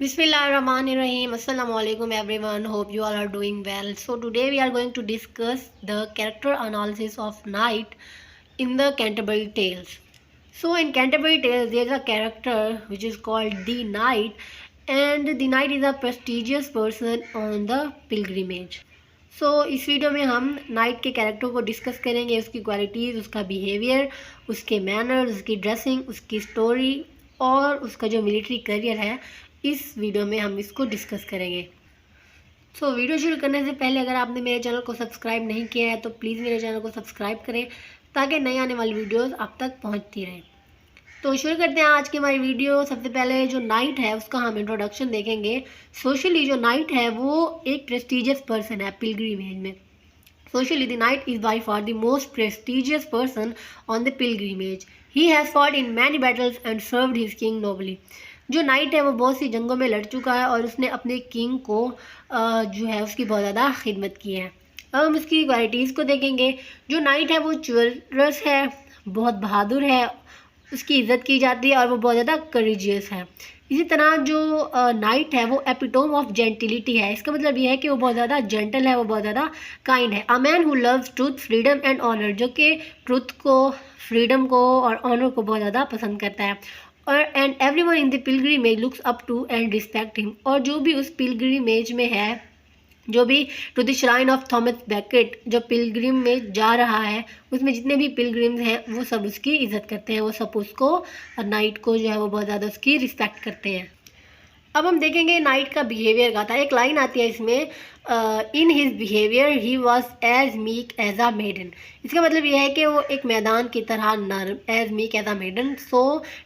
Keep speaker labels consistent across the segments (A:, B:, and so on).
A: Bismillahirrahmanirrahim. Assalamu alaikum everyone. Hope you all are doing well. So today we are going to discuss the character analysis of Knight in the Canterbury Tales. So in Canterbury Tales there is a character which is called the Knight, and the Knight is a prestigious person on the pilgrimage. सो इस video में हम night के character को discuss करेंगे, उसकी qualities, उसका behaviour, उसके manners, उसकी ड्रेसिंग, उसकी स्टोरी और उसका जो मिलिट्री करियर है। इस वीडियो में हम इसको डिस्कस करेंगे। सो वीडियो शुरू करने से पहले अगर आपने मेरे चैनल को सब्सक्राइब नहीं किया है तो प्लीज़ मेरे चैनल को सब्सक्राइब करें ताकि नई आने वाली वीडियोज़ आप तक पहुँचती रहें। तो शुरू करते हैं आज की हमारी वीडियो। सबसे पहले जो नाइट है उसका हम इंट्रोडक्शन देखेंगे। सोशली जो नाइट है वो एक प्रेस्टिजियस पर्सन है पिलग्रिमेज में। Socially the knight is by far the most prestigious person on the pilgrimage. He has fought in many battles and served his king nobly. जो नाइट है वो बहुत सी जंगों में लड़ चुका है और उसने अपने किंग को जो है उसकी बहुत ज़्यादा खिदमत की है। अब हम उसकी क्वालिटीज़ को देखेंगे। जो नाइट है वो चिवलरस है, बहुत बहादुर है, उसकी इज़्ज़त की जाती है और वो बहुत ज़्यादा करेजियस है। इसी तरह जो नाइट है वो एपिटोम ऑफ जेंटिलिटी है। इसका मतलब ये है कि वो बहुत ज़्यादा जेंटल है, वो बहुत ज़्यादा काइंड है। A man who loves truth, freedom and honour, जो कि ट्रूथ को, फ्रीडम को और ऑनर को बहुत ज़्यादा पसंद करता है। और and everyone in the pilgrimage looks up to and respect him, और जो भी उस पिलग्रिमेज में है, जो भी to the shrine of Thomas Becket, जो पिलग्रिम में जा रहा है, उसमें जितने भी पिलग्रिम्स हैं वो सब उसकी इज़्ज़त करते हैं, वो सब उसको नाइट को जो है वो बहुत ज़्यादा उसकी रिस्पेक्ट करते हैं। अब हम देखेंगे नाइट का बिहेवियर का था। एक लाइन आती है इसमें, in his behaviour he was as meek as a maiden. इसका मतलब यह है कि वो एक मैदान की तरह नर्म, as meek as a maiden. So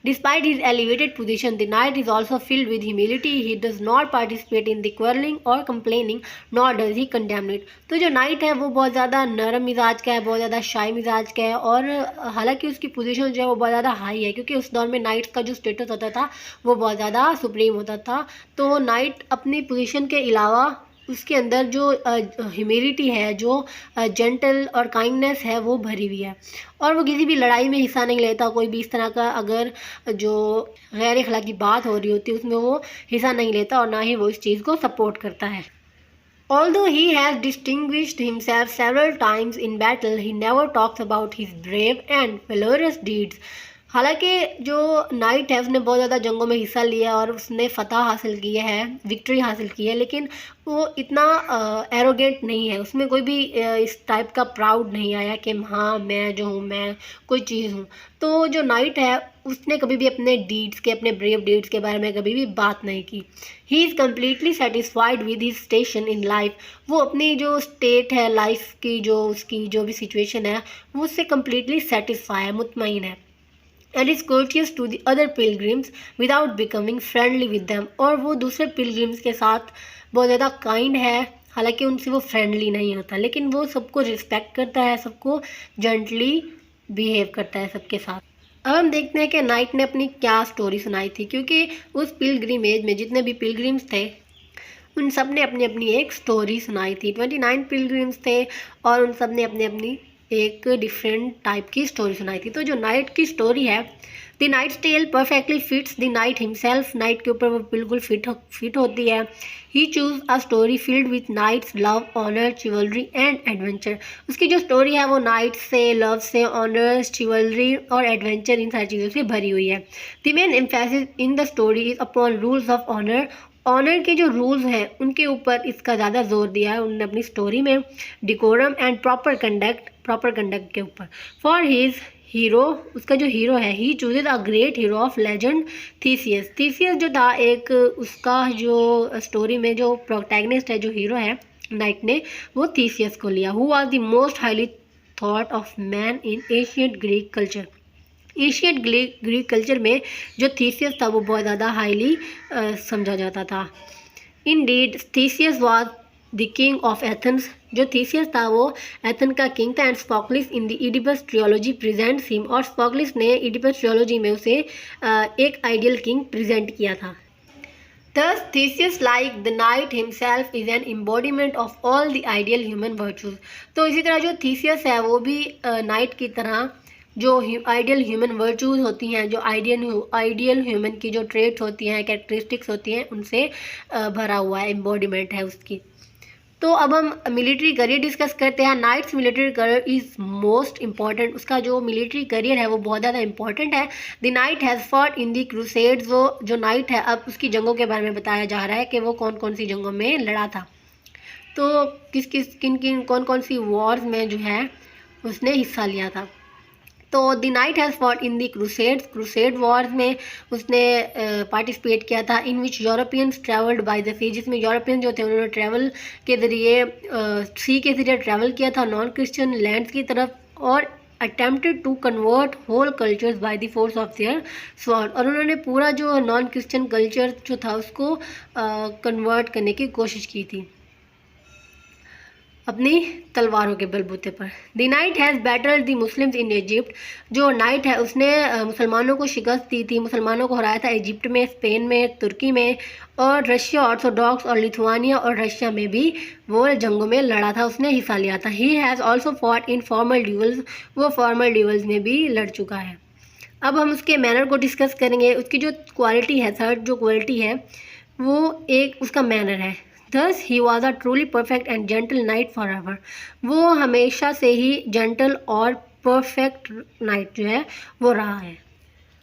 A: despite his elevated position the knight is also filled with humility. He does not participate in the quarrelling और complaining, not does he condemn it. तो जो नाइट है वो बहुत ज़्यादा नरम मिजाज का है, बहुत ज़्यादा शाई मिजाज का है, और हालांकि उसकी पोजीशन जो है वो बहुत ज़्यादा हाई है क्योंकि उस दौर में नाइट्स का जो स्टेटस होता था वो बहुत ज़्यादा सुप्रीम होता था। तो नाइट अपनी पोजीशन के अलावा उसके अंदर जो ह्यूमिलिटी है, जो जेंटल और काइंडनेस है वो भरी हुई है, और वो किसी भी लड़ाई में हिस्सा नहीं लेता। कोई भी इस तरह का अगर जो गैर अखलाकी बात हो रही होती है उसमें वो हिस्सा नहीं लेता और ना ही वो इस चीज़ को सपोर्ट करता है। Although he has distinguished himself several times in battle, he never talks about his brave and valorous deeds. हालांकि जो नाइट है उसने बहुत ज़्यादा जंगों में हिस्सा लिया और उसने फतह हासिल की है, विक्ट्री हासिल की है, लेकिन वो इतना एरोगेंट नहीं है। उसमें कोई भी इस टाइप का प्राउड नहीं आया कि हाँ मैं जो हूँ, मैं कोई चीज़ हूँ। तो जो नाइट है उसने कभी भी अपने डीड्स के, अपने ब्रेव डीड्स के बारे में कभी भी बात नहीं की। He is completely satisfied with his station in life. वो अपनी जो स्टेट है लाइफ की, जो उसकी जो भी सिचुएशन है वो उससे कम्प्लीटली सेटिस्फाई है, मुतमईन है। and is courteous to the other pilgrims without becoming friendly with them। और वो दूसरे पिलग्रिम्स के साथ बहुत ज़्यादा काइंड है, हालांकि उनसे वो फ्रेंडली नहीं होता, लेकिन वो सबको रिस्पेक्ट करता है, सबको जेंटली बिहेव करता है सबके साथ। अब हम देखते हैं कि नाइट ने अपनी क्या स्टोरी सुनाई थी, क्योंकि उस पिलग्रिमेज में जितने भी पिलग्रिम्स थे उन सब ने अपनी अपनी एक स्टोरी सुनाई थी। 29 पिलग्रिम्स थे और उन सब ने अपनी अपनी एक डिफरेंट टाइप की स्टोरी सुनाई थी। तो जो नाइट की स्टोरी है, the knight's tale perfectly fits the knight himself. Knight के ऊपर वो बिल्कुल फिट होती है। He choose a story filled with knight's love, honour, chivalry and adventure. उसकी जो स्टोरी है वो नाइट्स से, लव से, ऑनर्स, चिवलरी और एडवेंचर, इन सारी चीज़ों से भरी हुई है। The main emphasis in the story is upon rules of honour. Honour के जो रूल्स हैं उनके ऊपर इसका ज़्यादा जोर दिया है उन्होंने अपनी स्टोरी में। डिकोरम एंड प्रॉपर कंडक्ट के ऊपर। फॉर हिज हीरो, उसका जो हीरो है, he chooses a great hero of legend, Theseus. Theseus जो था एक, उसका जो स्टोरी में जो प्रोटैगनिस्ट है, जो हीरो है नाइट ने, वो थीसियस को लिया। Who was the most highly thought of man in ancient Greek culture. Asian Greek culture में जो थीसियस था वो बहुत ज़्यादा हाईली समझा जाता था। Indeed Theseus was the king of Athens. जो थीसियस था वो एथन का किंग था। And Sophocles in the Oedipus trilogy presents him. और स्पोकलिस ने इडिपस ट्रियोलॉजी में उसे एक आइडियल किंग प्रेजेंट किया था। Thus, Theseus, like the knight himself, is an embodiment of all the ideal human virtues। तो इसी तरह जो थीसियस है वो भी नाइट की तरह जो आइडियल ह्यूमन वर्चूज़ होती हैं, जो आइडियल ह्यूमन की जो ट्रेट्स होती हैं, कैरेक्टरिस्टिक्स होती हैं, उनसे भरा हुआ है, एम्बॉडीमेंट है उसकी। तो अब हम मिलिट्री करियर डिस्कस करते हैं। Knight's military career is most important. उसका जो मिलिट्री करियर है वो बहुत ज़्यादा इंपॉर्टेंट है। The night has fought in the crusades. वो जो नाइट है, अब उसकी जंगों के बारे में बताया जा रहा है कि वो कौन कौन सी जंगों में लड़ा था। तो किन कौन सी वॉर्स में जो है उसने हिस्सा लिया था। तो the night has fought in the crusade Wars में उसने पार्टिसिपेट किया था, इन विच यूरोपियंस ट्रैवल्ड बाय द सी, जिसमें यूरोपियन जो थे उन्होंने ट्रैवल के ज़रिए सी के ज़रिए ट्रैवल किया था नॉन क्रिश्चियन लैंड्स की तरफ, और attempted to convert whole cultures by the force of their sword. और उन्होंने पूरा जो नॉन क्रिश्चियन कल्चर जो था उसको कन्वर्ट करने की कोशिश की थी अपनी तलवारों के बलबूते पर। The night has battled the Muslims in Egypt. जो नाइट है उसने मुसलमानों को शिकस्त दी थी, मुसलमानों को हराया था इजिप्ट में, स्पेन में, तुर्की में, और रशिया ऑर्थोडॉक्स और लिथुआनिया और रशिया में भी वो जंगों में लड़ा था, उसने हिस्सा लिया था। He has also fought in formal duels. वो फॉर्मल ड्यूल्स में भी लड़ चुका है। अब हम उसके मैनर को डिस्कस करेंगे। उसकी जो क्वालिटी है, थर्ड जो क्वालिटी है वो एक उसका मैनर है। Thus he was a truly perfect and gentle knight forever. वो हमेशा से ही जेंटल और परफेक्ट नाइट जो है वो रहा है।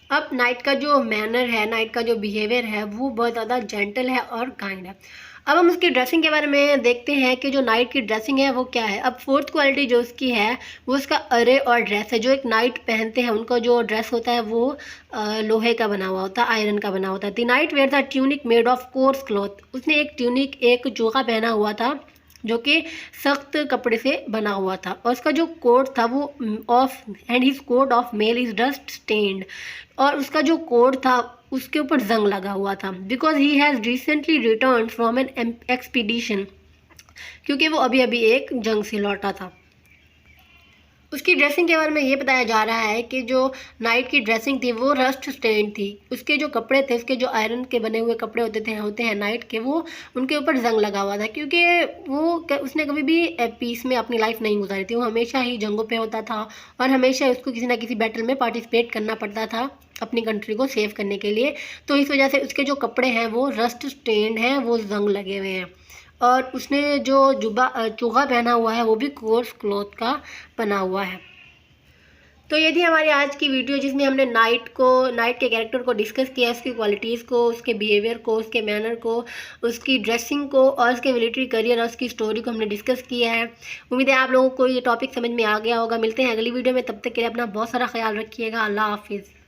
A: अब नाइट का जो मैनर है, नाइट का जो बिहेवियर है वो बहुत ज़्यादा जेंटल है और काइंड है। अब हम उसकी ड्रेसिंग के बारे में देखते हैं कि जो नाइट की ड्रेसिंग है वो क्या है। अब फोर्थ क्वालिटी जो उसकी है वो उसका अरे और ड्रेस है। जो एक नाइट पहनते हैं उनका जो ड्रेस होता है वो लोहे का बना हुआ होता है, आयरन का बना होता है। The night where the tunic made of course cloth. उसने एक ट्यूनिक, एक चोगा पहना हुआ था जो कि सख्त कपड़े से बना हुआ था, और उसका जो कोट था वो of and his coat of mail is dust stained. और उसका जो कोट था उसके ऊपर जंग लगा हुआ था, because he has recently return from an expedition, क्योंकि वो अभी अभी एक जंग से लौटा था। उसकी ड्रेसिंग के बारे में ये बताया जा रहा है कि जो नाइट की ड्रेसिंग थी वो रस्ट स्टेन थी। उसके जो कपड़े थे, उसके जो आयरन के बने हुए कपड़े होते हैं नाइट के, वो उनके ऊपर जंग लगा हुआ था, क्योंकि उसने कभी भी पीस में अपनी लाइफ नहीं गुजारी थी। वो हमेशा ही जंगों पे होता था और हमेशा उसको किसी ना किसी बैटल में पार्टिसिपेट करना पड़ता था अपनी कंट्री को सेव करने के लिए। तो इस वजह से उसके जो कपड़े हैं वो रस्ट स्टेन्ड हैं, वो जंग लगे हुए हैं। और उसने जो चोगा पहना हुआ है वो भी कोर्स क्लॉथ का बना हुआ है। तो ये थी हमारी आज की वीडियो जिसमें हमने नाइट के कैरेक्टर को डिस्कस किया, उसकी क्वालिटीज़ को, उसके बिहेवियर को, उसके मैनर को, उसकी ड्रेसिंग को और उसके मिलिट्री करियर और उसकी स्टोरी को हमने डिस्कस किया है। उम्मीद है आप लोगों को ये टॉपिक समझ में आ गया होगा। मिलते हैं अगली वीडियो में, तब तक के लिए अपना बहुत सारा ख्याल रखिएगा। अल्लाह हाफिज़।